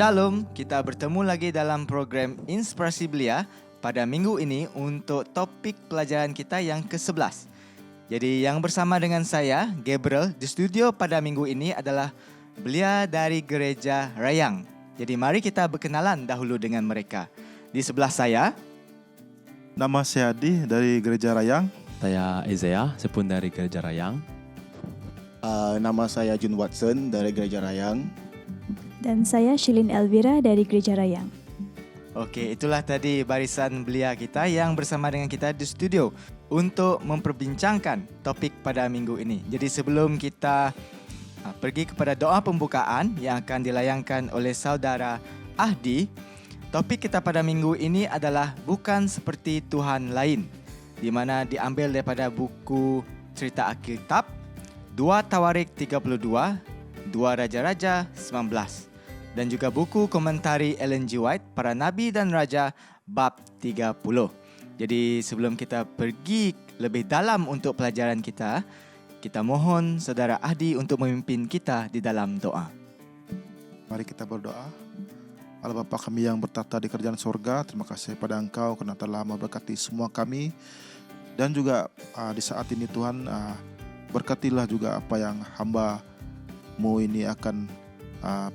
Shalom, kita bertemu lagi dalam program Inspirasi Belia pada minggu ini untuk topik pelajaran kita yang ke-11. Jadi yang bersama dengan saya, Gabriel, di studio pada minggu ini adalah Belia dari Gereja Rayang. Jadi mari kita berkenalan dahulu dengan mereka. Di sebelah saya, nama saya Adi dari Gereja Rayang. Saya Ezea, saya pun dari Gereja Rayang. Nama saya Jun Watson dari Gereja Rayang. Dan saya Shilin Elvira dari Gereja Rayang. Oke, itulah tadi barisan belia kita yang bersama dengan kita di studio untuk memperbincangkan topik pada minggu ini. Jadi sebelum kita pergi kepada doa pembukaan yang akan dilayangkan oleh saudara Ahdi, topik kita pada minggu ini adalah bukan seperti Tuhan lain, di mana diambil daripada buku Cerita Alkitab, 2 Tawarik 32, 2 Raja-Raja 19. Dan juga buku komentari Ellen G. White, Para Nabi dan Raja, bab 30. Jadi sebelum kita pergi lebih dalam untuk pelajaran kita mohon saudara Ahdi untuk memimpin kita di dalam doa. Mari kita berdoa. Allah Bapa kami yang bertata di kerajaan sorga, terima kasih pada Engkau karena telah memberkati semua kami. Dan juga di saat ini Tuhan, berkatilah juga apa yang hamba-Mu ini akan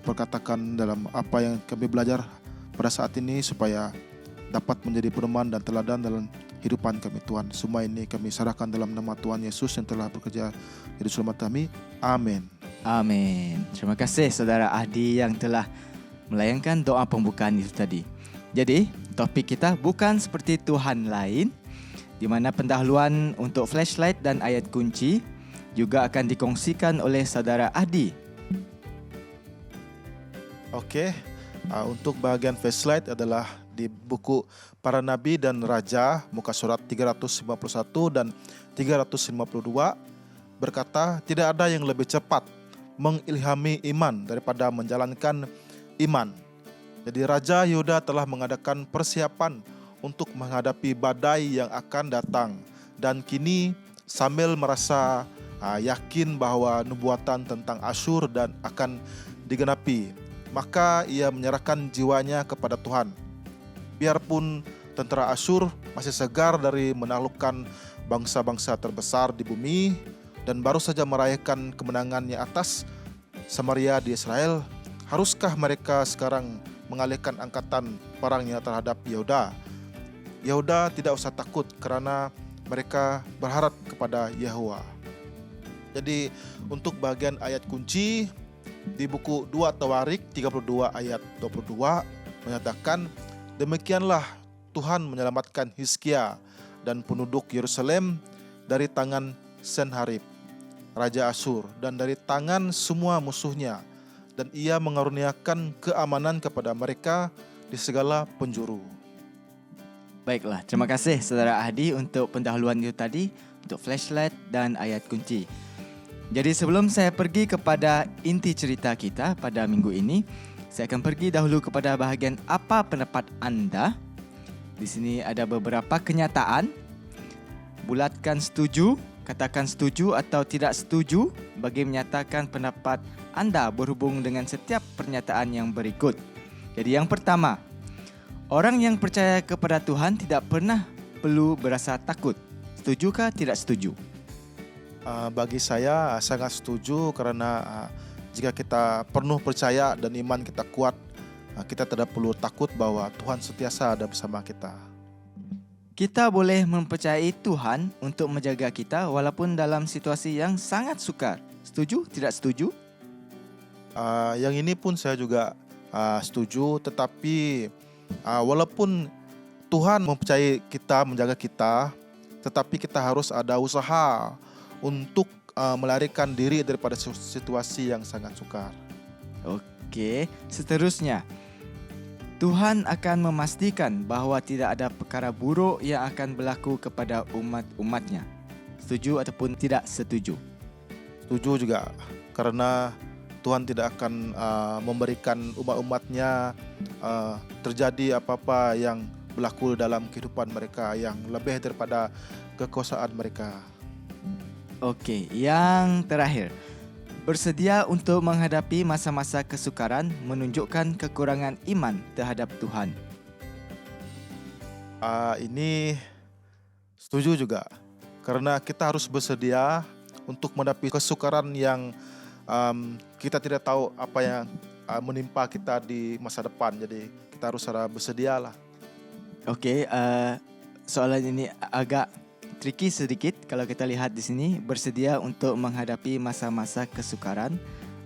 perkatakan dalam apa yang kami belajar pada saat ini, supaya dapat menjadi pedoman dan teladan dalam kehidupan kami Tuhan. Semua ini kami serahkan dalam nama Tuhan Yesus yang telah bekerja jadi selamat kami. Amin. Amin. Terima kasih saudara Ahdi yang telah melayangkan doa pembukaan itu tadi. Jadi topik kita bukan seperti Tuhan lain, di mana pendahuluan untuk flashlight dan ayat kunci juga akan dikongsikan oleh saudara Ahdi. Oke, untuk bagian flashlight adalah di buku Para Nabi dan Raja, muka surat 351 dan 352, berkata, tidak ada yang lebih cepat mengilhami iman daripada menjalankan iman. Jadi Raja Yehuda telah mengadakan persiapan untuk menghadapi badai yang akan datang. Dan kini sambil merasa yakin bahwa nubuatan tentang Asyur dan akan digenapi, maka ia menyerahkan jiwanya kepada Tuhan. Biarpun tentara Asyur masih segar dari menaklukkan bangsa-bangsa terbesar di bumi dan baru saja merayakan kemenangannya atas Samaria di Israel, haruskah mereka sekarang mengalihkan angkatan perangnya terhadap Yehuda? Yehuda tidak usah takut karena mereka berharap kepada Yahwa. Jadi untuk bagian ayat kunci di buku 2 Tawarik 32 ayat 22 menyatakan, demikianlah Tuhan menyelamatkan Hizkia dan penduduk Yerusalem dari tangan Senharib, Raja Asyur, dan dari tangan semua musuhnya, dan ia mengaruniakan keamanan kepada mereka di segala penjuru. Baiklah, terima kasih saudara Ahdi untuk pendahuluan itu tadi, untuk flashlight dan ayat kunci. Jadi sebelum saya pergi kepada inti cerita kita pada minggu ini, saya akan pergi dahulu kepada bahagian apa pendapat anda. Di sini ada beberapa kenyataan. Bulatkan setuju, katakan setuju atau tidak setuju bagi menyatakan pendapat anda berhubung dengan setiap pernyataan yang berikut. Jadi yang pertama, orang yang percaya kepada Tuhan tidak pernah perlu berasa takut. Setujukah tidak setuju? Bagi saya sangat setuju, karena jika kita penuh percaya dan iman kita kuat, kita tidak perlu takut bahwa Tuhan sentiasa ada bersama kita. Kita boleh mempercayai Tuhan untuk menjaga kita walaupun dalam situasi yang sangat sukar. Setuju? Tidak setuju? Yang ini pun saya juga setuju, tetapi walaupun Tuhan mempercayai kita, menjaga kita, tetapi kita harus ada usaha untuk melarikan diri daripada situasi yang sangat sukar. Oke, seterusnya, Tuhan akan memastikan bahawa tidak ada perkara buruk yang akan berlaku kepada umat-umatnya. Setuju ataupun tidak setuju? Setuju juga, karena Tuhan tidak akan memberikan umat-umatnya terjadi apa-apa yang berlaku dalam kehidupan mereka yang lebih daripada kekuasaan mereka. Oke, yang terakhir, Bersedia untuk menghadapi masa-masa kesukaran menunjukkan kekurangan iman terhadap Tuhan. Ini setuju juga. Karena kita harus bersedia untuk menghadapi kesukaran yang kita tidak tahu apa yang menimpa kita di masa depan. Jadi kita harus bersedia lah. Okey, soalan ini agak tricky sedikit kalau kita lihat di sini. Bersedia untuk menghadapi masa-masa kesukaran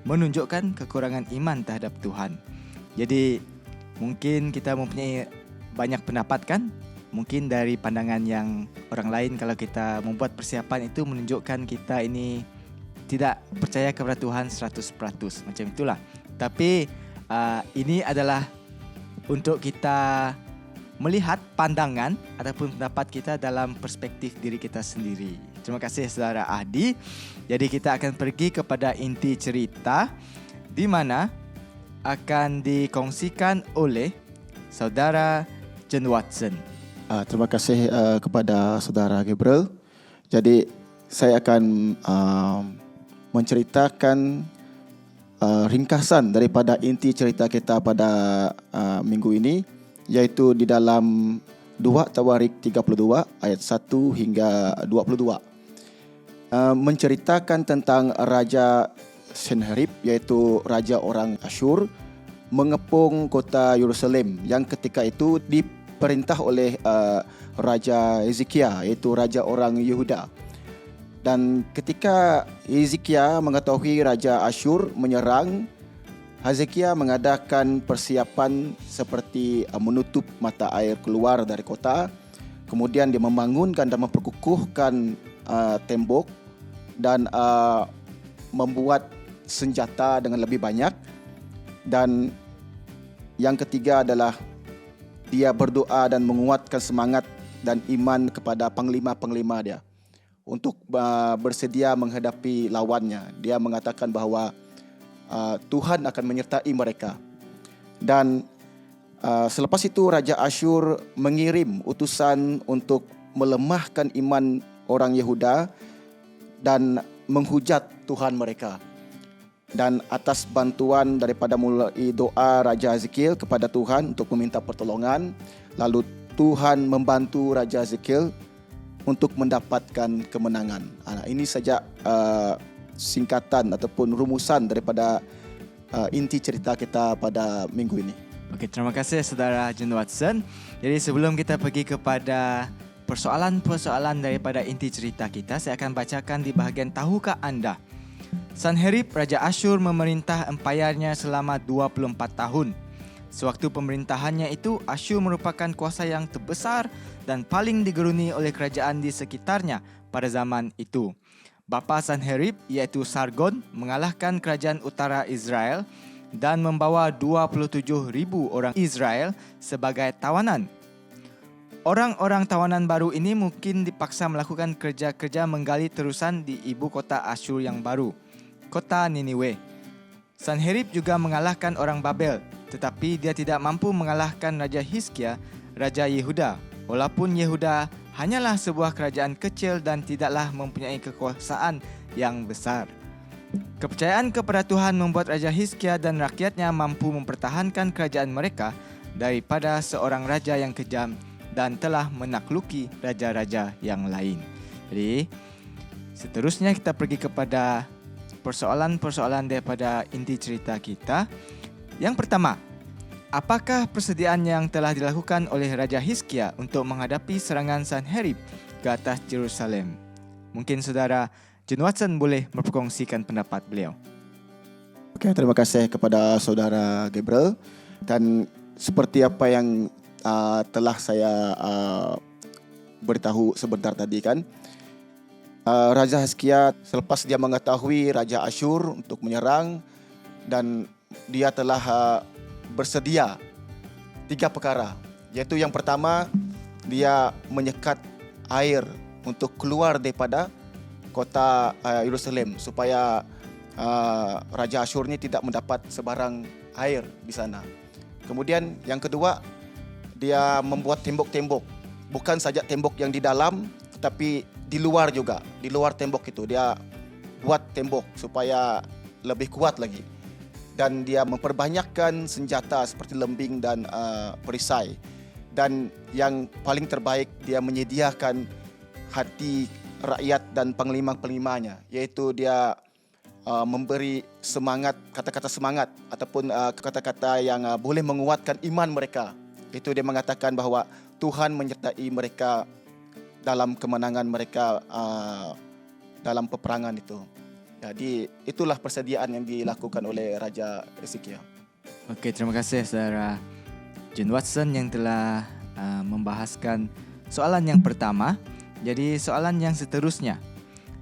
menunjukkan kekurangan iman terhadap Tuhan. Jadi mungkin kita mempunyai banyak pendapat kan? Mungkin dari pandangan yang orang lain, kalau kita membuat persiapan itu menunjukkan kita ini tidak percaya kepada Tuhan 100%. Macam itulah. Tapi ini adalah untuk kita melihat pandangan ataupun pendapat kita dalam perspektif diri kita sendiri. Terima kasih saudara Ahdi. Jadi kita akan pergi kepada inti cerita di mana akan dikongsikan oleh saudara John Watson. Terima kasih kepada saudara Gabriel. Jadi saya akan menceritakan ringkasan daripada inti cerita kita pada minggu ini, iaitu di dalam 2 Tawarik 32 ayat 1 hingga 22. Menceritakan tentang Raja Senherib, iaitu raja orang Asyur, mengepung kota Yerusalem yang ketika itu diperintah oleh Raja Hezekiah, iaitu raja orang Yehuda. Dan ketika Hezekiah mengetahui Raja Asyur menyerang, Hezekiah mengadakan persiapan seperti menutup mata air keluar dari kota. Kemudian dia membangunkan dan memperkukuhkan tembok dan membuat senjata dengan lebih banyak. Dan yang ketiga adalah dia berdoa dan menguatkan semangat dan iman kepada panglima-panglima dia untuk bersedia menghadapi lawannya. Dia mengatakan bahawa Tuhan akan menyertai mereka. Dan selepas itu Raja Asyur mengirim utusan untuk melemahkan iman orang Yehuda dan menghujat Tuhan mereka. Dan atas bantuan daripada mulai doa Raja Hezekiel kepada Tuhan untuk meminta pertolongan, lalu Tuhan membantu Raja Hezekiel untuk mendapatkan kemenangan. Ini saja singkatan ataupun rumusan daripada inti cerita kita pada minggu ini. Okey, terima kasih saudara John Watson. Jadi sebelum kita pergi kepada persoalan-persoalan daripada inti cerita kita, saya akan bacakan di bahagian tahukah anda. Sanherib Raja Asyur memerintah empayarnya selama 24 tahun. Sewaktu pemerintahannya itu, Asyur merupakan kuasa yang terbesar dan paling digeruni oleh kerajaan di sekitarnya pada zaman itu. Bapa Sanherib iaitu Sargon mengalahkan kerajaan utara Israel dan membawa 27,000 orang Israel sebagai tawanan. Orang-orang tawanan baru ini mungkin dipaksa melakukan kerja-kerja menggali terusan di ibu kota Asyur yang baru, kota Niniwe. Sanherib juga mengalahkan orang Babel, tetapi dia tidak mampu mengalahkan Raja Hizkia, Raja Yehuda. Walaupun Yehuda hanyalah sebuah kerajaan kecil dan tidaklah mempunyai kekuasaan yang besar. Kepercayaan kepada Tuhan membuat Raja Hizkia dan rakyatnya mampu mempertahankan kerajaan mereka daripada seorang raja yang kejam dan telah menakluki raja-raja yang lain. Jadi, seterusnya kita pergi kepada persoalan-persoalan daripada inti cerita kita. Yang pertama, apakah persediaan yang telah dilakukan oleh Raja Hizkia untuk menghadapi serangan Sanherib ke atas Jerusalem? Mungkin saudara John Watson boleh berkongsikan pendapat beliau. Okey, terima kasih kepada saudara Gabriel. Dan seperti apa yang telah saya beritahu sebentar tadi kan, Raja Hizkia selepas dia mengetahui Raja Asyur untuk menyerang, dan dia telah bersedia 3 perkara, iaitu yang pertama, dia menyekat air untuk keluar daripada kota Yerusalem supaya Raja Asyur ni tidak mendapat sebarang air di sana. Kemudian yang kedua, dia membuat tembok-tembok, bukan saja tembok yang di dalam tetapi di luar juga. Di luar tembok itu dia buat tembok supaya lebih kuat lagi. Dan dia memperbanyakkan senjata seperti lembing dan perisai. Dan yang paling terbaik, dia menyediakan hati rakyat dan panglima-panglimanya, iaitu dia memberi semangat, kata-kata semangat ataupun kata-kata yang boleh menguatkan iman mereka. Itu dia mengatakan bahawa Tuhan menyertai mereka dalam kemenangan mereka dalam peperangan itu. Jadi itulah persediaan yang dilakukan oleh Raja Hezekiah. Okey, terima kasih saudara John Watson yang telah membahaskan soalan yang pertama. Jadi soalan yang seterusnya,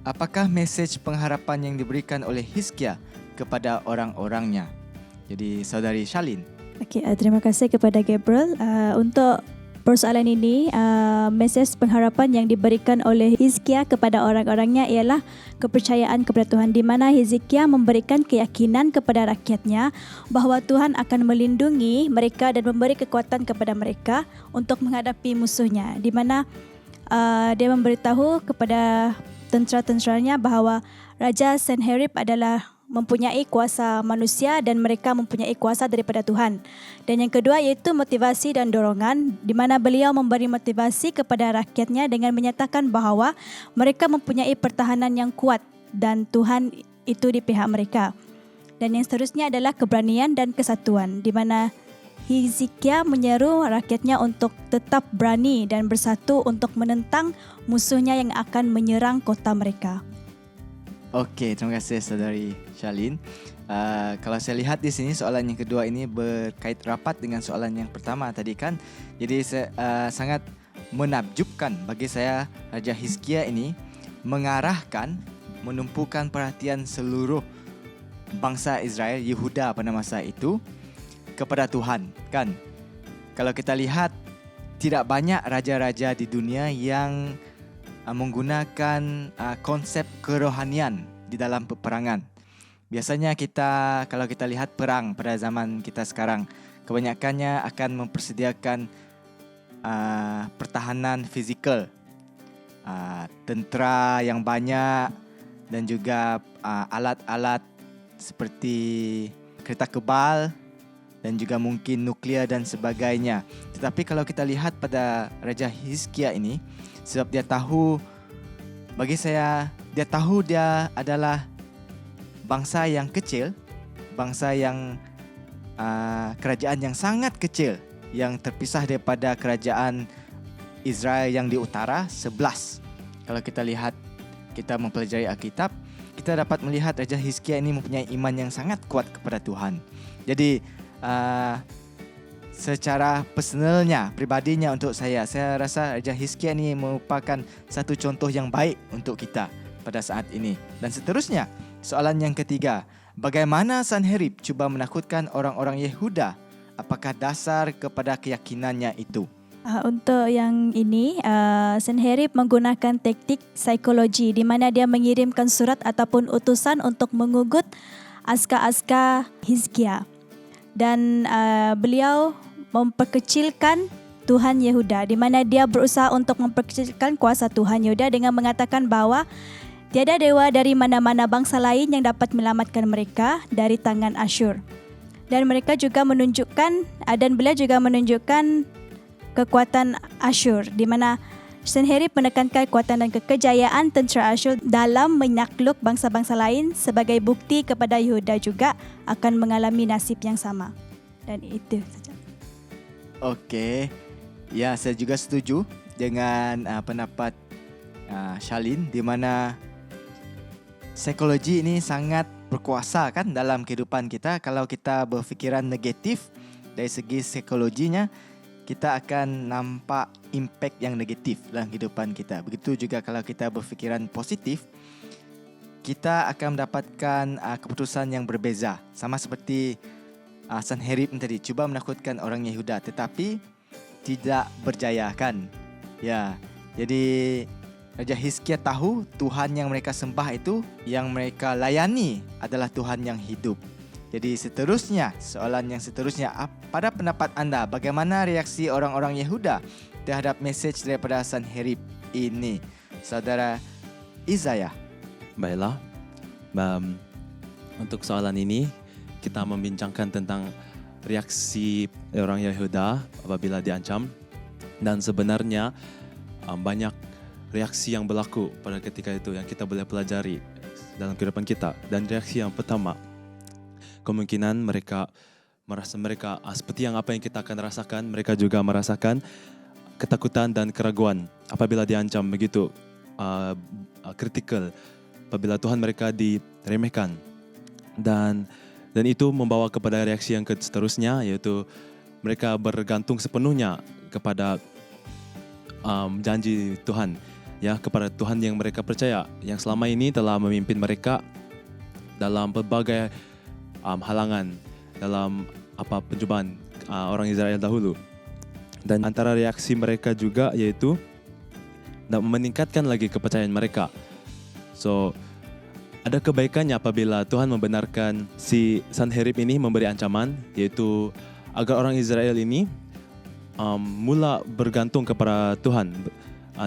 apakah mesej pengharapan yang diberikan oleh Hizkia kepada orang-orangnya? Jadi saudari Shalin. Okey, terima kasih kepada Gabriel. Untuk persoalan ini, mesej pengharapan yang diberikan oleh Hizkia kepada orang-orangnya ialah kepercayaan kepada Tuhan, di mana Hizkia memberikan keyakinan kepada rakyatnya bahawa Tuhan akan melindungi mereka dan memberi kekuatan kepada mereka untuk menghadapi musuhnya, di mana dia memberitahu kepada tentera-tenteranya bahawa Raja Senherib adalah mempunyai kuasa manusia dan mereka mempunyai kuasa daripada Tuhan. Dan yang kedua iaitu motivasi dan dorongan, di mana beliau memberi motivasi kepada rakyatnya dengan menyatakan bahawa mereka mempunyai pertahanan yang kuat dan Tuhan itu di pihak mereka. Dan yang seterusnya adalah keberanian dan kesatuan, di mana Hizkia menyeru rakyatnya untuk tetap berani dan bersatu untuk menentang musuhnya yang akan menyerang kota mereka. Okey, terima kasih saudari Shalin. Kalau saya lihat di sini soalan yang kedua ini berkait rapat dengan soalan yang pertama tadi kan. Jadi sangat menakjubkan bagi saya Raja Hizkia ini mengarahkan, menumpukan perhatian seluruh bangsa Israel, Yehuda pada masa itu kepada Tuhan, kan? Kalau kita lihat, tidak banyak raja-raja di dunia yang menggunakan konsep kerohanian di dalam peperangan. Biasanya kalau kita lihat perang pada zaman kita sekarang, kebanyakannya akan mempersediakan pertahanan fizikal, tentera yang banyak dan juga alat-alat seperti kereta kebal dan juga mungkin nuklear dan sebagainya. Tetapi kalau kita lihat pada Raja Hizkia ini, sebab dia tahu, bagi saya, dia tahu dia adalah bangsa yang kecil, bangsa yang kerajaan yang sangat kecil, yang terpisah daripada kerajaan Israel yang di utara 11. Kalau kita lihat, kita mempelajari Alkitab, kita dapat melihat Raja Hizkia ini mempunyai iman yang sangat kuat kepada Tuhan. Jadi secara personalnya, pribadinya untuk saya rasa Raja Hizkia ini merupakan satu contoh yang baik untuk kita pada saat ini. Dan seterusnya, soalan yang ketiga, bagaimana Sanherib cuba menakutkan orang-orang Yehuda? Apakah dasar kepada keyakinannya itu? Untuk yang ini, Sanherib menggunakan taktik psikologi di mana dia mengirimkan surat ataupun utusan untuk mengugut askar-askar Hizkia. Dan beliau memperkecilkan Tuhan Yehuda, di mana dia berusaha untuk memperkecilkan kuasa Tuhan Yehuda dengan mengatakan bahawa tiada dewa dari mana-mana bangsa lain yang dapat menyelamatkan mereka dari tangan Asyur. Dan mereka juga menunjukkan, dan beliau juga menunjukkan kekuatan Asyur, di mana Sanherib menekankan kekuatan dan kekejayaan tentera Asyur dalam menakluk bangsa-bangsa lain sebagai bukti kepada Yehuda juga akan mengalami nasib yang sama. Dan itu saja. Okey. Ya, saya juga setuju dengan pendapat Shalin, di mana psikologi ini sangat berkuasa kan dalam kehidupan kita. Kalau kita berfikiran negatif dari segi psikologinya, kita akan nampak impact yang negatif dalam kehidupan kita. Begitu juga kalau kita berfikiran positif, kita akan mendapatkan keputusan yang berbeza. Sama seperti Sanherib tadi, cuba menakutkan orang Yehuda tetapi tidak berjaya kan. Ya, jadi Raja Hizkia tahu Tuhan yang mereka sembah itu, yang mereka layani adalah Tuhan yang hidup. Jadi seterusnya, soalan yang seterusnya, pada pendapat anda, bagaimana reaksi orang-orang Yehuda terhadap mesej daripada Sanherib ini? Saudara Isaiah. Baiklah, untuk soalan ini kita membincangkan tentang reaksi orang Yehuda apabila diancam, dan sebenarnya banyak reaksi yang berlaku pada ketika itu yang kita boleh pelajari dalam kehidupan kita. Dan reaksi yang pertama, kemungkinan mereka merasa seperti yang apa yang kita akan rasakan, mereka juga merasakan ketakutan dan keraguan apabila diancam begitu kritikal, apabila Tuhan mereka diremehkan, dan itu membawa kepada reaksi yang seterusnya, yaitu mereka bergantung sepenuhnya kepada janji Tuhan, ya, kepada Tuhan yang mereka percaya, yang selama ini telah memimpin mereka dalam berbagai halangan, dalam pencobaan orang Israel dahulu. Dan antara reaksi mereka juga yaitu meningkatkan lagi kepercayaan mereka. So, ada kebaikannya apabila Tuhan membenarkan si Sanherib ini memberi ancaman, yaitu agar orang Israel ini mula bergantung kepada Tuhan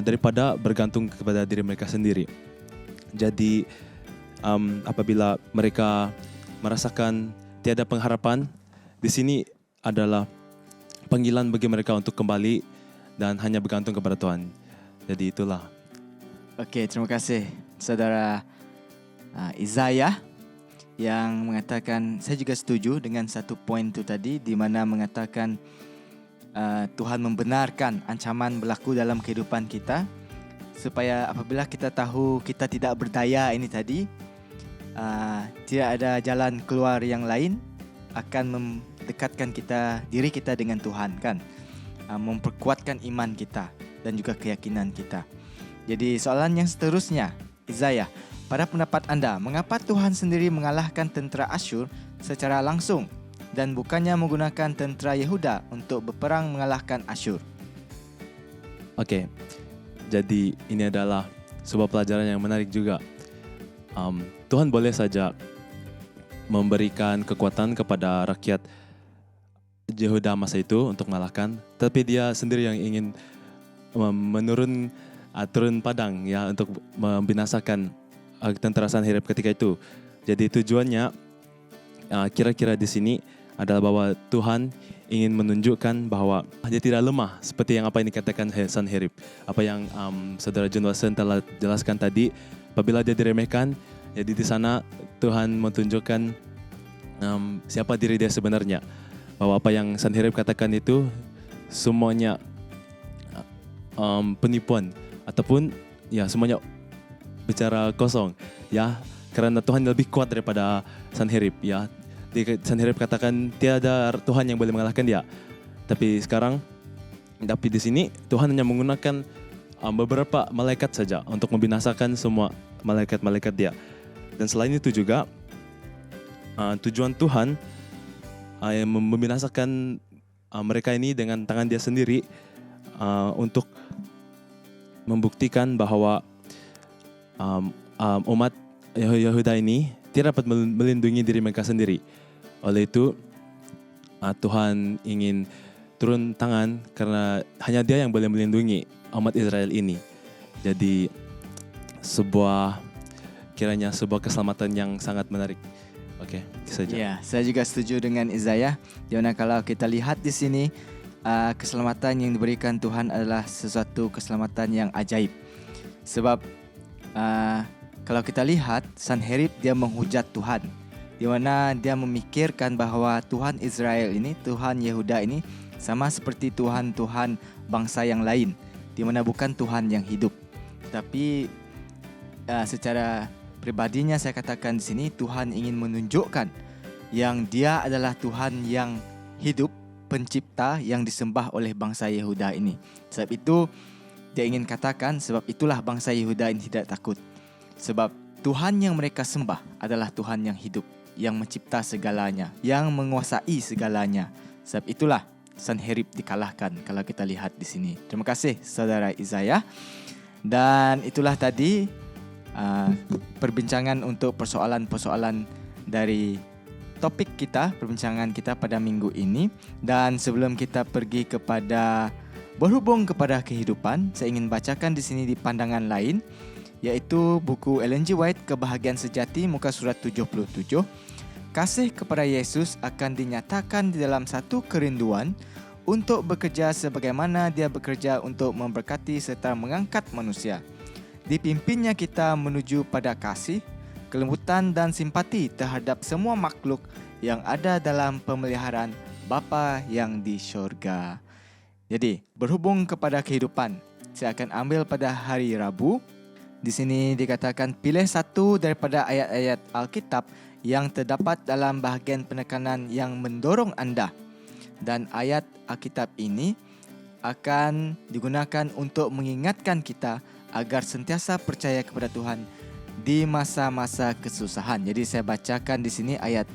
daripada bergantung kepada diri mereka sendiri. Jadi apabila mereka merasakan tiada pengharapan, di sini adalah panggilan bagi mereka untuk kembali dan hanya bergantung kepada Tuhan. Jadi itulah. Okey, terima kasih saudara Isaiah yang mengatakan, saya juga setuju dengan satu poin itu tadi, di mana mengatakan Tuhan membenarkan ancaman berlaku dalam kehidupan kita supaya apabila kita tahu kita tidak berdaya ini tadi, tidak ada jalan keluar yang lain, akan mendekatkan diri kita dengan Tuhan, kan, memperkuatkan iman kita dan juga keyakinan kita. Jadi soalan yang seterusnya, Isaiah, pada pendapat anda, mengapa Tuhan sendiri mengalahkan tentera Asyur secara langsung dan bukannya menggunakan tentera Yehuda untuk berperang mengalahkan Asyur? Okey, jadi ini adalah sebuah pelajaran yang menarik juga. Tuhan boleh saja memberikan kekuatan kepada rakyat Yehuda masa itu untuk mengalahkan, tapi dia sendiri yang ingin turun padang, ya, untuk membinasakan tentera Sanherib ketika itu. Jadi tujuannya kira-kira di sini adalah bahwa Tuhan ingin menunjukkan bahwa dia tidak lemah seperti yang apa yang dikatakan Sanherib. Apa yang saudara John Watson telah jelaskan tadi, apabila dia diremehkan, jadi di sana Tuhan menunjukkan siapa diri dia sebenarnya. Bahwa apa yang Sanherib katakan itu semuanya penipuan ataupun ya semuanya bicara kosong, ya, karena Tuhan lebih kuat daripada Sanherib, ya. Sanherib katakan tiada Tuhan yang boleh mengalahkan dia. Tapi di sini Tuhan hanya menggunakan beberapa malaikat saja untuk membinasakan semua malaikat-malaikat dia. Dan selain itu juga tujuan Tuhan yang membinasakan mereka ini dengan tangan dia sendiri untuk membuktikan bahwa umat Yehuda ini tidak dapat melindungi diri mereka sendiri. Oleh itu Tuhan ingin turun tangan karena hanya dia yang boleh melindungi umat Israel ini. Jadi kiranya sebuah keselamatan yang sangat menarik. Oke, itu saja. Ya, saya juga setuju dengan Isaiah. Karena kalau kita lihat di sini, keselamatan yang diberikan Tuhan adalah sesuatu keselamatan yang ajaib. Sebab kalau kita lihat, Sanherib dia menghujat Tuhan, di mana dia memikirkan bahwa Tuhan Israel ini, Tuhan Yehuda ini sama seperti Tuhan-Tuhan bangsa yang lain, di mana bukan Tuhan yang hidup. Tapi secara pribadinya saya katakan di sini, Tuhan ingin menunjukkan yang dia adalah Tuhan yang hidup, pencipta yang disembah oleh bangsa Yehuda ini. Sebab itu dia ingin katakan, sebab itulah bangsa Yehuda ini tidak takut. Sebab Tuhan yang mereka sembah adalah Tuhan yang hidup, yang mencipta segalanya, yang menguasai segalanya. Sebab itulah Sanherib dikalahkan kalau kita lihat di sini. Terima kasih saudara Isaiah. Dan itulah tadi perbincangan untuk persoalan-persoalan dari topik kita, perbincangan kita pada minggu ini. Dan sebelum kita pergi kepada berhubung kepada kehidupan, saya ingin bacakan di sini di pandangan lain iaitu buku Ellen G. White Kebahagiaan Sejati muka surat 77. Kasih kepada Yesus akan dinyatakan di dalam satu kerinduan untuk bekerja sebagaimana Dia bekerja untuk memberkati serta mengangkat manusia. Dipimpinnya kita menuju pada kasih, kelembutan dan simpati terhadap semua makhluk yang ada dalam pemeliharaan Bapa yang di syurga. Jadi, berhubung kepada kehidupan, saya akan ambil pada hari Rabu. Di sini dikatakan pilih satu daripada ayat-ayat Alkitab yang terdapat dalam bahagian penekanan yang mendorong anda. Dan ayat Alkitab ini akan digunakan untuk mengingatkan kita agar sentiasa percaya kepada Tuhan di masa-masa kesusahan. Jadi saya bacakan di sini ayat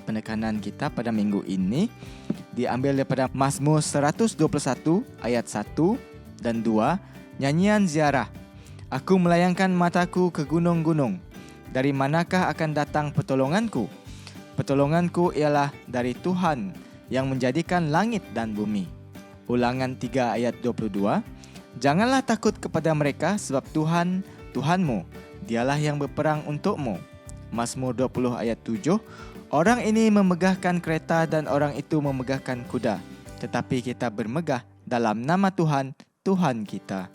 penekanan kita pada minggu ini. Diambil daripada Mazmur 121 ayat 1 dan 2. Nyanyian ziarah. Aku melayangkan mataku ke gunung-gunung. Dari manakah akan datang pertolonganku? Pertolonganku ialah dari Tuhan yang menjadikan langit dan bumi. Ulangan 3 ayat 22. Janganlah takut kepada mereka sebab Tuhan, Tuhanmu, Dialah yang berperang untukmu. Mazmur 20 ayat 7. Orang ini memegahkan kereta dan orang itu memegahkan kuda. Tetapi kita bermegah dalam nama Tuhan, Tuhan kita.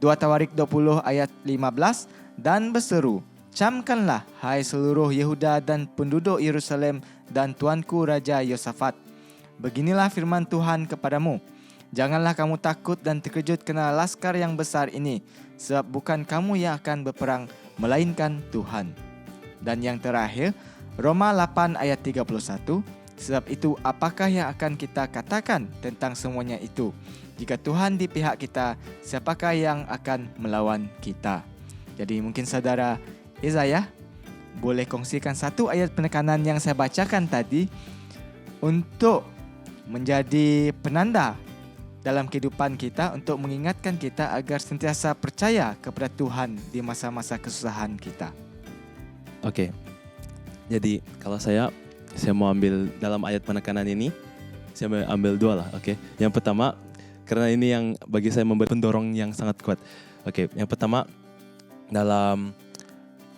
2 Tawarik 20 ayat 15. Dan berseru, camkanlah hai seluruh Yehuda dan penduduk Yerusalem dan tuanku Raja Yosafat. Beginilah firman Tuhan kepadamu. Janganlah kamu takut dan terkejut kena laskar yang besar ini, sebab bukan kamu yang akan berperang, melainkan Tuhan. Dan yang terakhir, Roma 8 ayat 31. Sebab itu apakah yang akan kita katakan tentang semuanya itu? Jika Tuhan di pihak kita, siapakah yang akan melawan kita? Jadi mungkin saudara Isaiah boleh kongsikan satu ayat penekanan yang saya bacakan tadi untuk menjadi penanda dalam kehidupan kita, untuk mengingatkan kita agar sentiasa percaya kepada Tuhan di masa-masa kesusahan kita. Oke. Jadi kalau saya mau ambil dalam ayat penekanan ini, saya mau ambil dua lah. Oke. Yang pertama, karena ini yang bagi saya memberi pendorong yang sangat kuat. Oke. Yang pertama dalam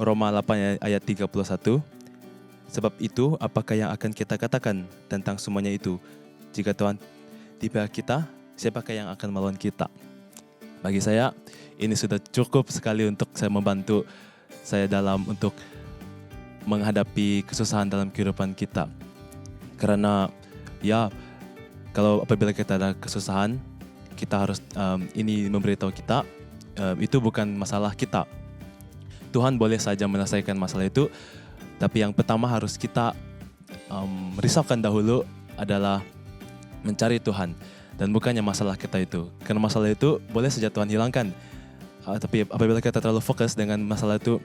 Roma 8 ayat 31. Sebab itu apakah yang akan kita katakan tentang semuanya itu? Jika Tuhan di pihak kita, siapakah yang akan melawan kita? Bagi saya, ini sudah cukup sekali untuk saya membantu saya dalam untuk menghadapi kesusahan dalam kehidupan kita. Karena ya, kalau apabila kita ada kesusahan, kita harus ini memberitahu kita, itu bukan masalah kita. Tuhan boleh saja menyelesaikan masalah itu, tapi yang pertama harus kita risaukan dahulu adalah mencari Tuhan. Dan bukannya masalah kita itu. Karena masalah itu boleh saja Tuhan hilangkan. Tapi apabila kita terlalu fokus dengan masalah itu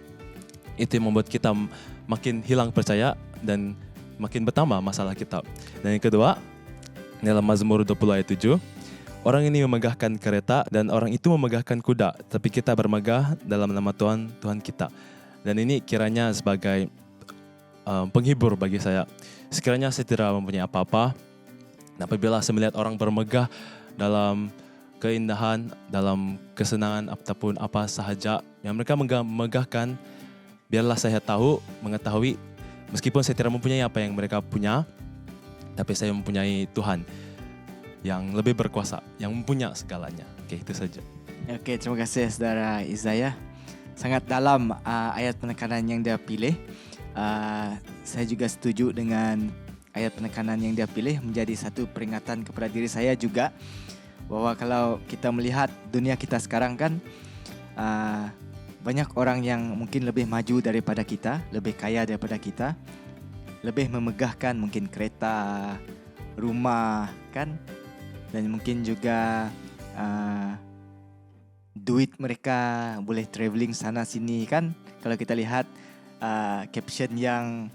yang membuat kita makin hilang percaya dan makin bertambah masalah kita. Dan yang kedua, dalam Mazmur 20 ayat 7, orang ini memegahkan kereta dan orang itu memegahkan kuda, tapi kita bermegah dalam nama Tuhan, Tuhan kita. Dan ini kiranya sebagai penghibur bagi saya. Sekiranya saya tidak mempunyai apa-apa, dan apabila saya melihat orang bermegah dalam keindahan, dalam kesenangan ataupun apa sahaja yang mereka megahkan, biarlah saya mengetahui, meskipun saya tidak mempunyai apa yang mereka punya, tapi saya mempunyai Tuhan yang lebih berkuasa, yang mempunyai segalanya. Oke, itu saja. Oke, terima kasih saudara Isaiah. Sangat dalam ayat penekanan yang dia pilih. Saya juga setuju dengan ayat penekanan yang dia pilih, menjadi satu peringatan kepada diri saya juga, bahwa kalau kita melihat dunia kita sekarang kan, banyak orang yang mungkin lebih maju daripada kita, lebih kaya daripada kita, lebih memegahkan mungkin kereta, rumah kan, dan mungkin juga duit mereka boleh traveling sana sini kan. Kalau kita lihat caption yang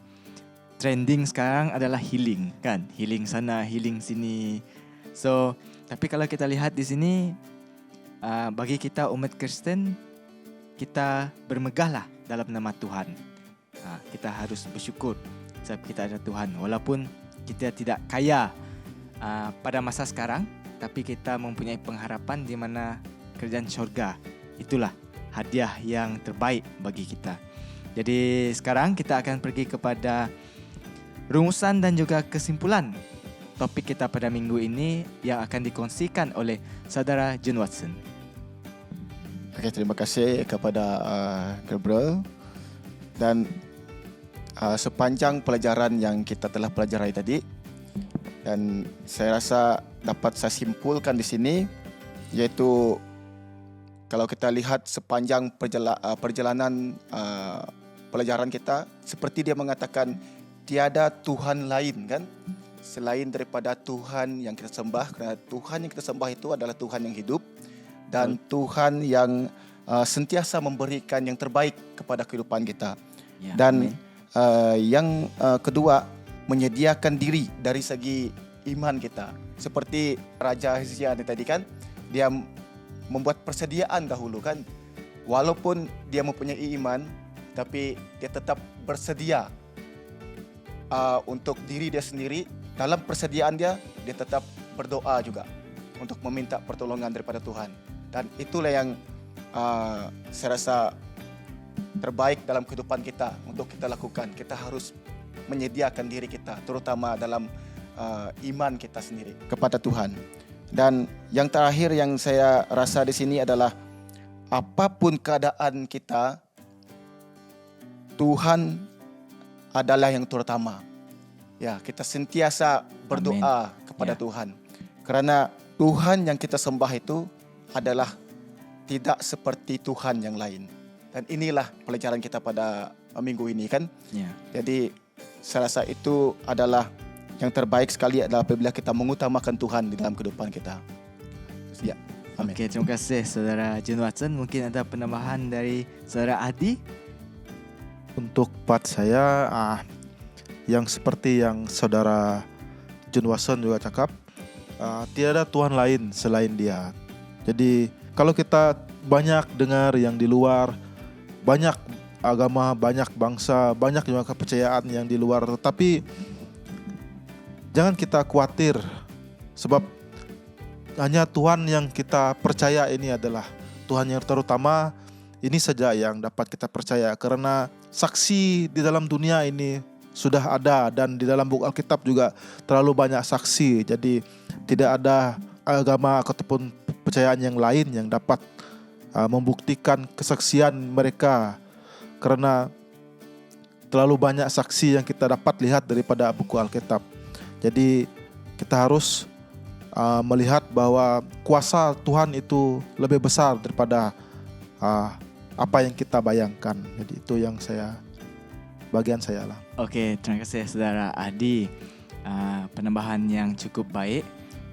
trending sekarang adalah healing kan, healing sana, healing sini. So, tapi kalau kita lihat di sini, bagi kita umat Kristen, kita bermegahlah dalam nama Tuhan. Kita harus bersyukur sebab kita ada Tuhan. Walaupun kita tidak kaya pada masa sekarang, tapi kita mempunyai pengharapan di mana kerajaan syurga itulah hadiah yang terbaik bagi kita. Jadi sekarang kita akan pergi kepada rumusan dan juga kesimpulan topik kita pada minggu ini yang akan dikongsikan oleh saudara Jun Watson. Okey, terima kasih kepada Gabriel. Dan sepanjang pelajaran yang kita telah pelajari tadi, dan saya rasa dapat saya simpulkan di sini, iaitu kalau kita lihat sepanjang perjalanan pelajaran kita, seperti dia mengatakan tiada Tuhan lain kan selain daripada Tuhan yang kita sembah, kerana Tuhan yang kita sembah itu adalah Tuhan yang hidup dan Tuhan yang sentiasa memberikan yang terbaik kepada kehidupan kita. Ya, Dan amin. yang kedua, menyediakan diri dari segi iman kita. Seperti Raja Hizkia tadi kan, dia membuat persediaan dahulu kan. Walaupun dia mempunyai iman, tapi dia tetap bersedia untuk diri dia sendiri. Dalam persediaan dia tetap berdoa juga untuk meminta pertolongan daripada Tuhan. Dan itulah yang saya rasa terbaik dalam kehidupan kita untuk kita lakukan. Kita harus menyediakan diri kita, terutama dalam iman kita sendiri kepada Tuhan. Dan yang terakhir yang saya rasa di sini adalah apapun keadaan kita, Tuhan adalah yang terutama. Ya, kita sentiasa berdoa kepada Tuhan. Kerana Tuhan yang kita sembah itu adalah tidak seperti Tuhan yang lain. Dan inilah pelajaran kita pada minggu ini kan. Ya. Jadi saya rasa itu adalah yang terbaik sekali adalah apabila kita mengutamakan Tuhan di dalam kehidupan kita. Ya. Amin. Okey, terima kasih saudara Jun Watson. Mungkin ada penambahan dari saudara Adi? Untuk part saya, yang seperti yang saudara Jun Watson juga cakap, tiada Tuhan lain selain Dia. Jadi kalau kita banyak dengar yang di luar, banyak agama, banyak bangsa, banyak juga kepercayaan yang di luar, tetapi jangan kita khawatir, sebab hanya Tuhan yang kita percaya ini adalah Tuhan yang terutama. Ini saja yang dapat kita percaya, kerana saksi di dalam dunia ini sudah ada, dan di dalam buku Alkitab juga terlalu banyak saksi. Jadi tidak ada agama ataupun kepercayaan yang lain yang dapat membuktikan kesaksian mereka, kerana terlalu banyak saksi yang kita dapat lihat daripada buku Alkitab. Jadi kita harus melihat bahwa kuasa Tuhan itu lebih besar daripada apa yang kita bayangkan. Jadi itu yang bagian saya lah. Okey, terima kasih saudara Adi. Penambahan yang cukup baik,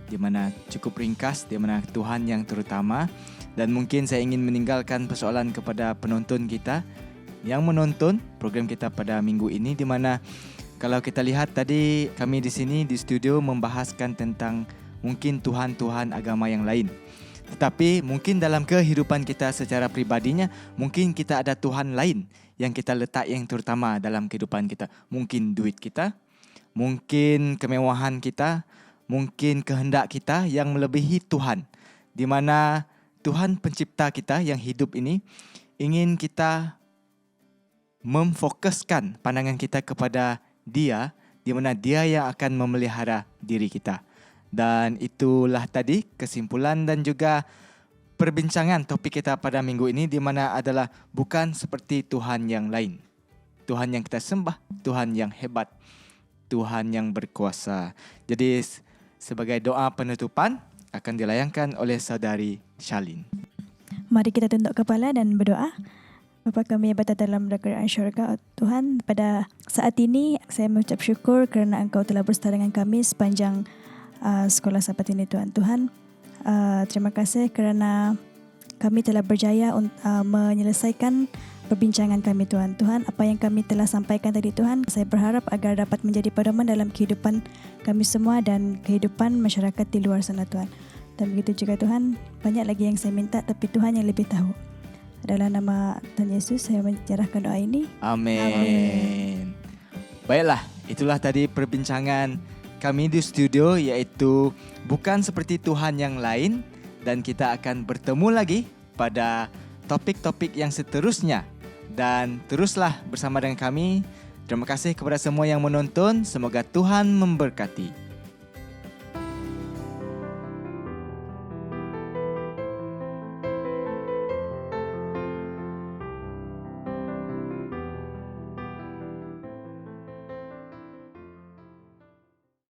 di mana cukup ringkas, di mana Tuhan yang terutama. Dan mungkin saya ingin meninggalkan persoalan kepada penonton kita yang menonton program kita pada minggu ini, di mana kalau kita lihat tadi kami di sini di studio membahaskan tentang mungkin Tuhan-Tuhan agama yang lain. Tetapi mungkin dalam kehidupan kita secara pribadinya, mungkin kita ada Tuhan lain yang kita letak yang terutama dalam kehidupan kita. Mungkin duit kita, mungkin kemewahan kita, mungkin kehendak kita yang melebihi Tuhan. Di mana Tuhan pencipta kita yang hidup ini ingin kita memfokuskan pandangan kita kepada Dia, di mana Dia yang akan memelihara diri kita. Dan itulah tadi kesimpulan dan juga perbincangan topik kita pada minggu ini, di mana adalah bukan seperti Tuhan yang lain. Tuhan yang kita sembah, Tuhan yang hebat, Tuhan yang berkuasa. Jadi sebagai doa penutupan akan dilayangkan oleh saudari Charlene. Mari kita tunduk kepala dan berdoa. Bapa kami yang berada dalam kerajaan syurga, Tuhan, pada saat ini saya mengucap syukur kerana Engkau telah bersama dengan kami sepanjang sekolah sahabat ini, Tuhan. Tuhan, terima kasih kerana kami telah berjaya menyelesaikan perbincangan kami, Tuhan. Tuhan, apa yang kami telah sampaikan tadi, Tuhan, saya berharap agar dapat menjadi pedoman dalam kehidupan kami semua dan kehidupan masyarakat di luar sana, Tuhan. Dan begitu juga, Tuhan, banyak lagi yang saya minta, tapi Tuhan yang lebih tahu. Dalam nama Tuhan Yesus, saya menyerahkan doa ini. Amin. Baiklah, itulah tadi perbincangan kami di studio, iaitu bukan seperti Tuhan yang lain, dan kita akan bertemu lagi pada topik-topik yang seterusnya. Dan teruslah bersama dengan kami. Terima kasih kepada semua yang menonton. Semoga Tuhan memberkati.